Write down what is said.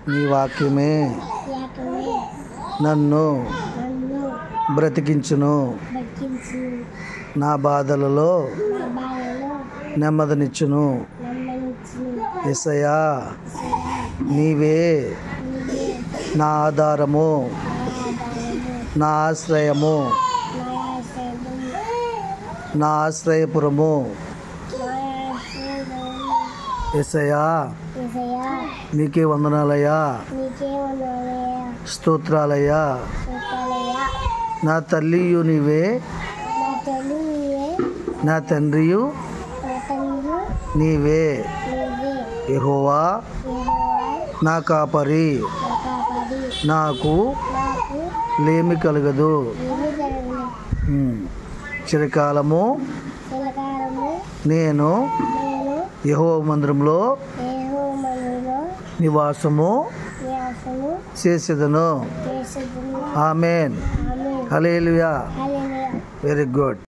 నీ వాక్యమే నన్ను బ్రతికించును. నా బాధలలో నెమ్మదినిచ్చును. యేసయ్యా, నీవే నా ఆధారము, నా ఆశ్రయము, నా ఆశ్రయపురము. యేసయ్యా, నీకే వందనాలయ్యా, స్తోత్రాలయ్యా. నా తల్లియు నీవే, నా తండ్రియు నీవే. యెహోవా నా కాపరి, నాకు లేమి కలగదు. చిరకాలము నేను యెహోవా మందిరంలో నివాసము చేసేదను. ఆమేన్. హల్లెలూయా. Very good.